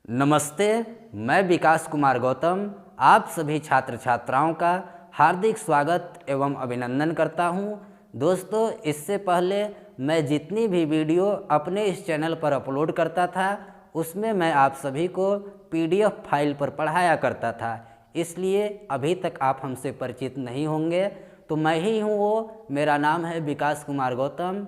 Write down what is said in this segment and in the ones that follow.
नमस्ते, मैं विकास कुमार गौतम आप सभी छात्र छात्राओं का हार्दिक स्वागत एवं अभिनंदन करता हूं। दोस्तों, इससे पहले मैं जितनी भी वीडियो अपने इस चैनल पर अपलोड करता था उसमें मैं आप सभी को PDF फाइल पर पढ़ाया करता था, इसलिए अभी तक आप हमसे परिचित नहीं होंगे। तो मैं ही हूं वो, मेरा नाम है विकास कुमार गौतम।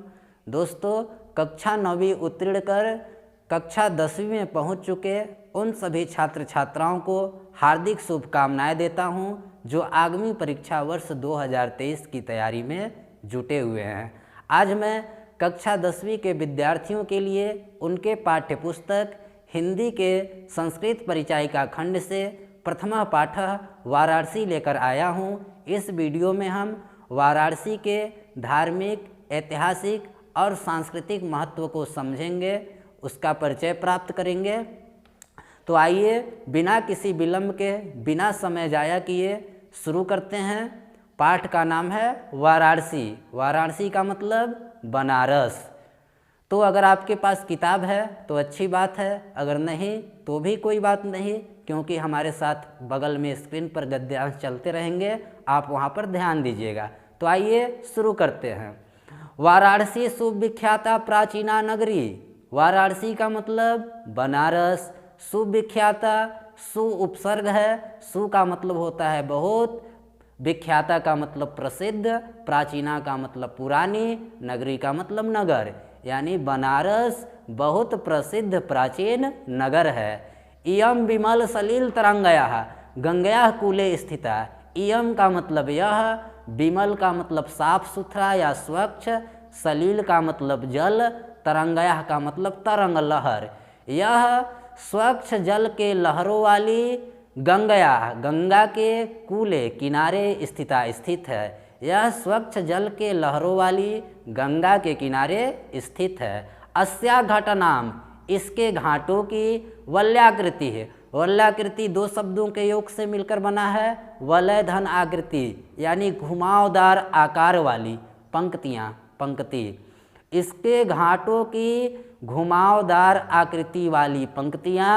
दोस्तों, कक्षा 9वीं उत्तीर्ण कर कक्षा 10वीं में पहुंच चुके उन सभी छात्र छात्राओं को हार्दिक शुभकामनाएं देता हूं जो आगामी परीक्षा वर्ष 2023 की तैयारी में जुटे हुए हैं। आज मैं कक्षा 10वीं के विद्यार्थियों के लिए उनके पाठ्यपुस्तक हिंदी के संस्कृत परिचायिका खंड से प्रथमा पाठ वाराणसी लेकर आया हूं। इस वीडियो में हम वाराणसी के धार्मिक, ऐतिहासिक और सांस्कृतिक महत्व को समझेंगे, उसका परिचय प्राप्त करेंगे। तो आइए बिना किसी विलंब के, बिना समय जाया किए शुरू करते हैं। पाठ का नाम है वाराणसी। वाराणसी का मतलब बनारस। तो अगर आपके पास किताब है तो अच्छी बात है, अगर नहीं तो भी कोई बात नहीं, क्योंकि हमारे साथ बगल में स्क्रीन पर गद्यांश चलते रहेंगे, आप वहाँ पर ध्यान दीजिएगा। तो आइए शुरू करते हैं। वाराणसी सुविख्याता प्राचीना नगरी। वाराणसी का मतलब बनारस। सुविख्याता, सु उपसर्ग है, सु का मतलब होता है बहुत, विख्याता का मतलब प्रसिद्ध, प्राचीना का मतलब पुरानी, नगरी का मतलब नगर, यानी बनारस बहुत प्रसिद्ध प्राचीन नगर है। इयम विमल सलिल तरंगया गंगया कूले स्थिता। इयम का मतलब यह, विमल का मतलब साफ सुथरा या स्वच्छ, सलिल का मतलब जल, तरंगया का मतलब तरंग, लहर। यह स्वच्छ जल के लहरों वाली गंगया, गंगा के कूले किनारे स्थित है। यह स्वच्छ जल के लहरों वाली गंगा के किनारे स्थित है। अस्या घटनाम, इसके घाटों की वलयाकृति है। वलयाकृति दो शब्दों के योग से मिलकर बना है। वलय धन आकृति यानी घुमावदार आकार वाली पंक्तियाँ, पंक्ति। इसके घाटों की घुमावदार आकृति वाली पंक्तियाँ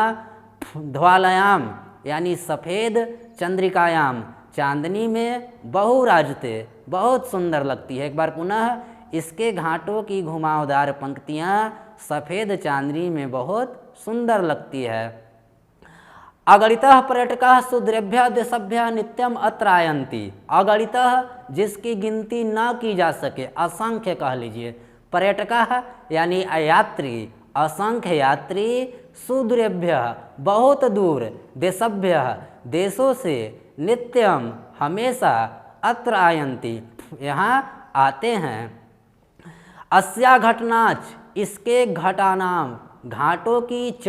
ध्वालयाम यानी सफ़ेद, चंद्रिकायाम चांदनी में बहुराजते बहुत सुंदर लगती है। एक बार पुनः, इसके घाटों की घुमावदार पंक्तियाँ सफ़ेद चांदनी में बहुत सुंदर लगती है। अगणितः पर्यटकाः सुदृभ्यः देशभ्यः नित्यम अत्र आयन्ति। अगणितः जिसकी गिनती न की जा सके, असंख्य कह लीजिए। पर्यटकाः यानी यात्री, असंख्य यात्री, सुदूरेभ्यः बहुत दूर, देशभ्यः देशों से, नित्यम हमेशा, अत्र आयन्ति यहाँ आते हैं। अस्या घटनाच, इसके घटानाम घाटों की, च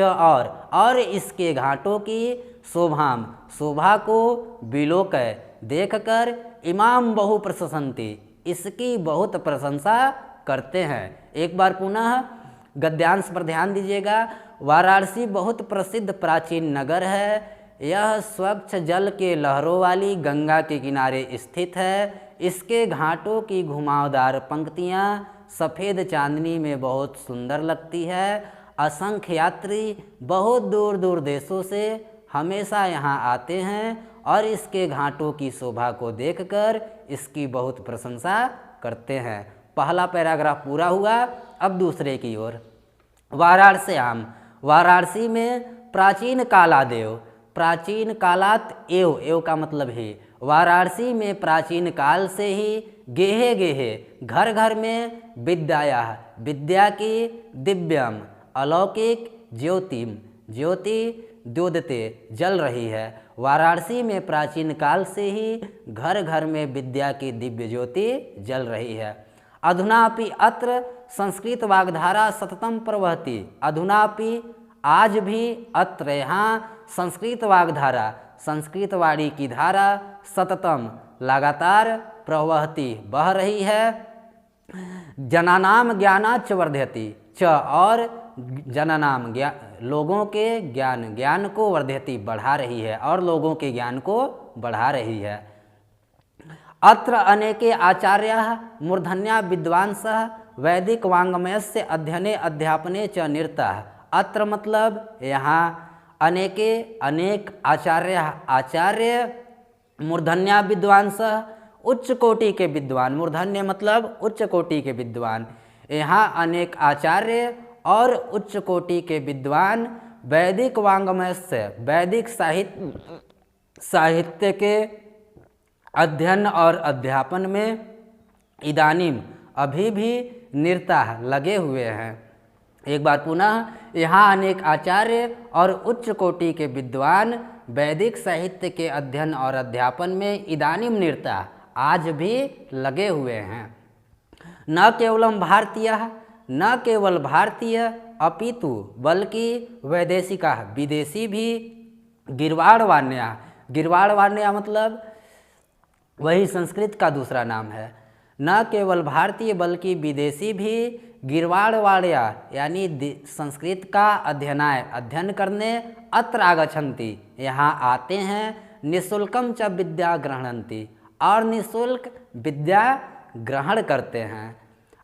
और इसके घाटों की, शोभाम शोभा को, विलोकय देखकर, इमाम बहु प्रशंसन्ति इसकी बहुत प्रशंसा करते हैं। एक बार पुनः गद्यांश पर ध्यान दीजिएगा। वाराणसी बहुत प्रसिद्ध प्राचीन नगर है। यह स्वच्छ जल के लहरों वाली गंगा के किनारे स्थित है। इसके घाटों की घुमावदार पंक्तियाँ सफ़ेद चांदनी में बहुत सुंदर लगती है। असंख्य यात्री बहुत दूर दूर देशों से हमेशा यहाँ आते हैं और इसके घाटों की शोभा को देखकर इसकी बहुत प्रशंसा करते हैं। पहला पैराग्राफ पूरा हुआ, अब दूसरे की ओर। वाराणस्याम, वाराणसी में प्राचीन कालादेव। प्राचीन कालात एव, एव का मतलब है। वाराणसी में प्राचीन काल से ही गेहे गेहे घर घर में विद्याया, विद्या की, दिव्यम अलौकिक, ज्योतिम ज्योति, द्योतते जल रही है। वाराणसी में प्राचीन काल से ही घर घर में विद्या की दिव्य ज्योति जल रही है। अधुनापि अत्र संस्कृत वाग्धारा सततम प्रवहति। अधुनापि आज भी, अत्र यहाँ, संस्कृत वाग्धारा संस्कृत वाणी की धारा, सततम लगातार, प्रवहति बह रही है। जनानाम ज्ञानाच वर्धयति, च और जननाम लोगों के ज्ञान, ज्ञान को, वर्धयति बढ़ा रही है और लोगों के ज्ञान को बढ़ा रही है। अत्र अनेके आचार्याः मूर्धन्या विद्वांसः वैदिक वाङ्मयस्य अध्ययने अध्यापने च निरताः। अत्र मतलब यहाँ, अनेक आचार्य मूर्धन्या विद्वांसः, उच्च कोटि के विद्वान, मूर्धन्य मतलब उच्च कोटि के विद्वान। यहाँ अनेक आचार्य और उच्च कोटि के विद्वान वैदिक वाङ्मय से, वैदिक साहित्य के अध्ययन और अध्यापन में इदानीम अभी भी निरता लगे हुए हैं। एक बार पुनः, यहाँ अनेक आचार्य और उच्च कोटि के विद्वान वैदिक साहित्य के अध्ययन और अध्यापन में इदानीम निरता आज भी लगे हुए हैं। न केवलम भारतीय, न केवल भारतीय अपितु बल्कि वैदेशिका, विदेशी भी गिरवाणवाण्या, गिरवाणवाण्या मतलब वही संस्कृत का दूसरा नाम है। न केवल भारतीय बल्कि विदेशी भी गिरवाणवाण्या यानी संस्कृत का अध्ययन करने अत्र आगच्छन्ति, यहाँ आते हैं। निःशुल्कम च विद्या ग्रहणन्ति, और निःशुल्क विद्या ग्रहण करते हैं।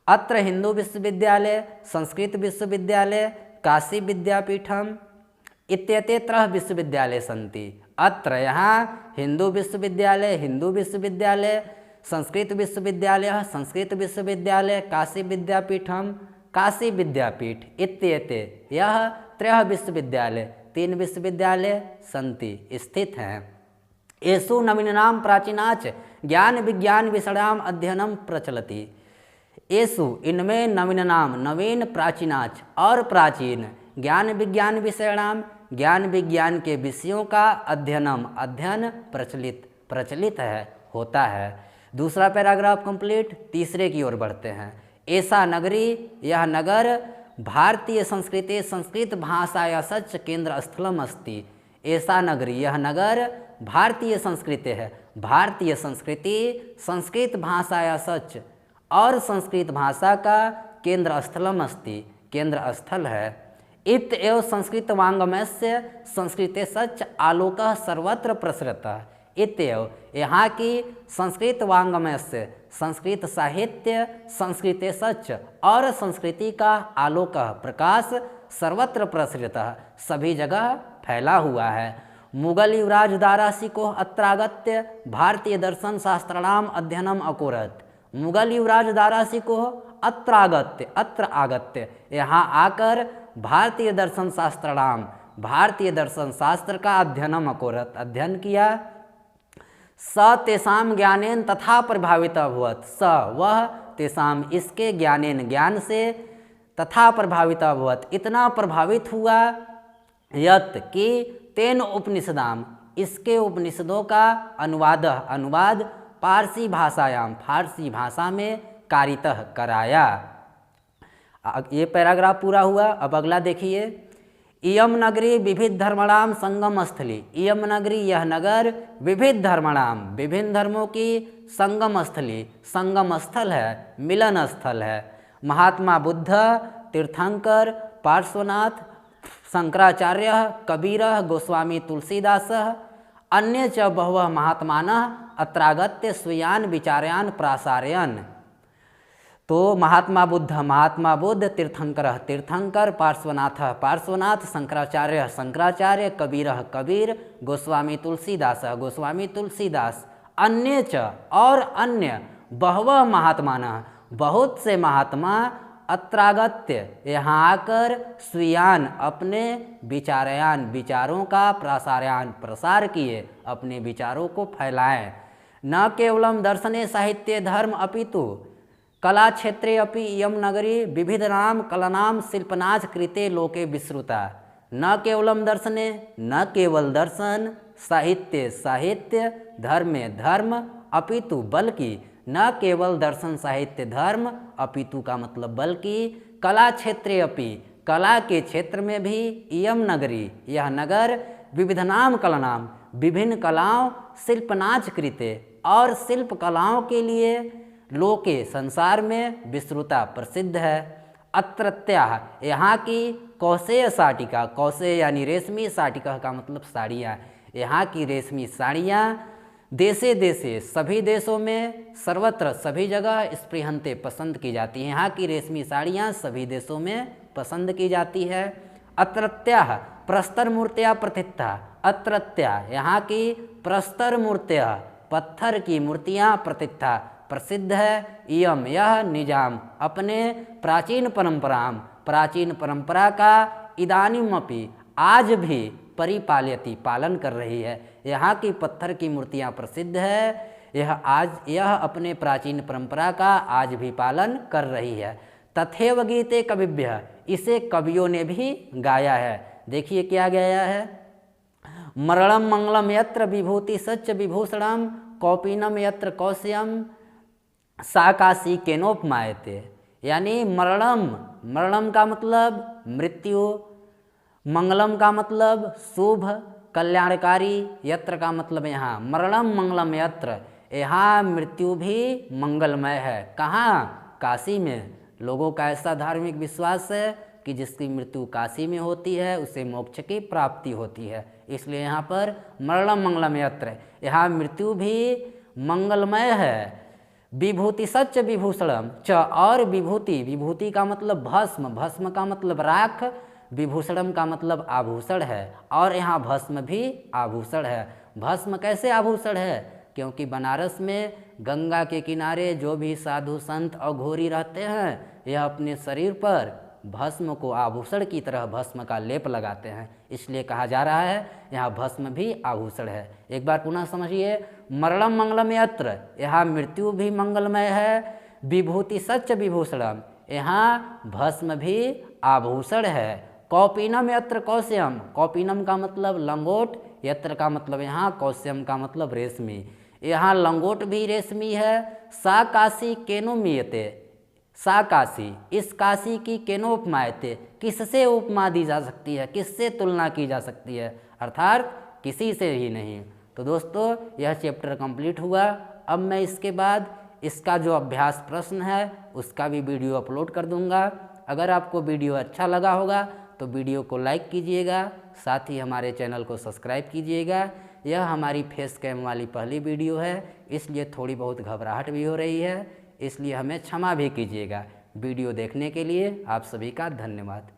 अत्र हिंदू विश्वविद्यालय, संस्कृत विश्वविद्यालय, काशी विद्यापीठम इत्येतेत्रः विश्वविद्यालय सन्ति। अत्र यहाँ हिंदू विश्वविद्यालय, संस्कृत विश्वविद्यालय, संस्कृत विश्वविद्यालय, काशी विद्यापीठम, काशी विद्यापीठ इत्येते यह त्रयः विश्वविद्यालय, 3 विश्वविद्यालय सन्ति, स्थित हैं। एषु नवीनानां प्राचीनाच ज्ञान विज्ञान विषयाणाम् अध्ययनं प्रचलति। एषु इनमें नवीनानाम नवीन, प्राचीनाच और प्राचीन, ज्ञान विज्ञान विषयाणाम ज्ञान विज्ञान के विषयों का अध्ययन प्रचलित है, होता है। दूसरा पैराग्राफ कंप्लीट। तीसरे की ओर बढ़ते हैं। ऐसा नगरी, यह नगर भारतीय संस्कृति संस्कृत भाषाया सच केंद्र स्थलम अस्ति। ऐसा नगरी, यह नगर भारतीय संस्कृति है, भारतीय संस्कृति संस्कृत भाषाया सच और संस्कृत भाषा का केंद्र स्थलम अस्ति, केंद्र स्थल है। इत एव संस्कृत वाङ्मयस्य संस्कृते सच आलोकः सर्वत्र प्रसरतः। इत्येव यहाँ की संस्कृत वाङ्मय से, संस्कृत साहित्य संस्कृते सच और संस्कृति का आलोक प्रकाश सर्वत्र प्रसृतः, सभी जगह फैला हुआ है। मुगल युवराज दारासिको अत्रागत्य भारतीय दर्शन शास्त्राणाम अध्ययनम अकुरत। मुगल युवराज दारासिको अत्र आगत्य यहाँ आकर भारतीय दर्शन शास्त्राणाम, भारतीय दर्शन शास्त्र का अध्ययनम अकुरत, अध्ययन किया। स तेषाम ज्ञानेन तथा प्रभावित अभवत। स वह, तेषाम इसके, ज्ञानेन ज्ञान से, तथा प्रभावित अभवत इतना प्रभावित हुआ, यत कि तेन उपनिषदाम इसके उपनिषदों का अनुवाद पारसी भाषायाम फारसी भाषा में कारितः कराया। ये पैराग्राफ पूरा हुआ। अब अगला देखिए। इयम नगरी विविध धर्मणाम संगम स्थली। इयम नगरी, यह नगर विविध धर्मणाम विभिन्न धर्मों की संगम स्थली, संगम स्थल है, मिलन स्थल है। महात्मा बुद्ध, तीर्थंकर, पार्श्वनाथ, शंकराचार्य, कबीर, गोस्वामी तुलसीदास, अन्य च बहवः महात्मानः अत्रागत्य स्वीयान विचार्यान प्रासारयन्। तो महात्मा बुद्ध, तीर्थंकर, पार्श्वनाथ, शंकराचार्य, कबीर, गोस्वामी तुलसीदास, अन्य च और अन्य बहवः महात्मानः बहुत से महात्मा अत्रागत्य यहाँ आकर स्वीयान अपने विचारों का प्रसार किए, अपने विचारों को फैलाएं। न केवलम दर्शने साहित्य धर्म अपितु कला क्षेत्रे अपि इयं नगरी विविधनाम कलानाम शिल्पनाच कृते लोके विश्रुता। न केवलम दर्शने, न केवल दर्शन, साहित्य धर्म अपितु बल्कि, न केवल दर्शन साहित्य धर्म अपितु का मतलब बल्कि, कला क्षेत्रे अपि कला के क्षेत्र में भी, इयम नगरी यह नगर, विविधनाम कलानाम विभिन्न कलाओं, शिल्पनाच कृते और शिल्प कलाओं के लिए, लोके संसार में, विश्रुता प्रसिद्ध है। अत्रत्याः यहाँ की कौशेय साटिका, कौशेय यानी रेशमी, साटिका का मतलब साड़ियाँ, यहाँ की रेशमी साड़ियाँ देशे सभी देशों में, सर्वत्र सभी जगह, स्पृहन्ते पसंद की जाती हैं। यहाँ की रेशमी साड़ियाँ सभी देशों में पसंद की जाती है। अत्रत्याः प्रस्तर मूर्तियाँ प्रतिष्ठा अत्रत्या, यहाँ की प्रस्तर मूर्तियाँ पत्थर की मूर्तियाँ प्रतिष्ठा प्रसिद्ध है। इयम यह निजाम अपने प्राचीन परंपरा का इदानीमपि आज भी परिपालयति पालन कर रही है। यहाँ की पत्थर की मूर्तियाँ प्रसिद्ध है, यह अपने प्राचीन परंपरा का आज भी पालन कर रही है। तथैव गीते कविभ्यः, इसे कवियों ने भी गाया है। देखिए क्या गाया है, मरणम मंगलम यत्र विभूति सच्च विभूषणम कौपीनम यत्र कौशयम सा काशी केनोपमायते। यानी मरणम का मतलब मृत्यु, मंगलम का मतलब शुभ कल्याणकारी, यत्र का मतलब यहाँ मरणम मंगलम यत्र, यहाँ मृत्यु भी मंगलमय है। कहाँ? काशी में। लोगों का ऐसा धार्मिक विश्वास है कि जिसकी मृत्यु काशी में होती है उसे मोक्ष की प्राप्ति होती है, इसलिए यहाँ पर मरणम मंगलम यत्र, यहाँ मृत्यु भी मंगलमय है। विभूति सच्च विभूषणम च, और विभूति का मतलब भस्म का मतलब राख, विभूषणम का मतलब आभूषण है, और यहाँ भस्म भी आभूषण है। भस्म कैसे आभूषण है? क्योंकि बनारस में गंगा के किनारे जो भी साधु संत और घोरी रहते हैं, यह अपने शरीर पर भस्म को आभूषण की तरह भस्म का लेप लगाते हैं, इसलिए कहा जा रहा है यहाँ भस्म भी आभूषण है। एक बार पुनः समझिए, मरणम मंगलम यत्र, यहाँ मृत्यु भी मंगलमय है। विभूति सच्च विभूषणम, यहाँ भस्म भी आभूषण है। कौपीनम यत्र कौशयम, कौपीनम का मतलब लंगोट, यत्र का मतलब यहाँ कौशयम का मतलब रेशमी, यहाँ लंगोट भी रेशमी है। सा काशी केनोमीयते, सा काशी, इस काशी की केनोपमायते, किससे उपमा दी जा सकती है, किससे तुलना की जा सकती है, अर्थात किसी से ही नहीं। तो दोस्तों यह चैप्टर कंप्लीट हुआ। अब मैं इसके बाद इसका जो अभ्यास प्रश्न है उसका भी वीडियो अपलोड कर दूंगा। अगर आपको वीडियो अच्छा लगा होगा तो वीडियो को लाइक कीजिएगा, साथ ही हमारे चैनल को सब्सक्राइब कीजिएगा। यह हमारी फेस कैम वाली पहली वीडियो है, इसलिए थोड़ी बहुत घबराहट भी हो रही है, इसलिए हमें क्षमा भी कीजिएगा। वीडियो देखने के लिए आप सभी का धन्यवाद।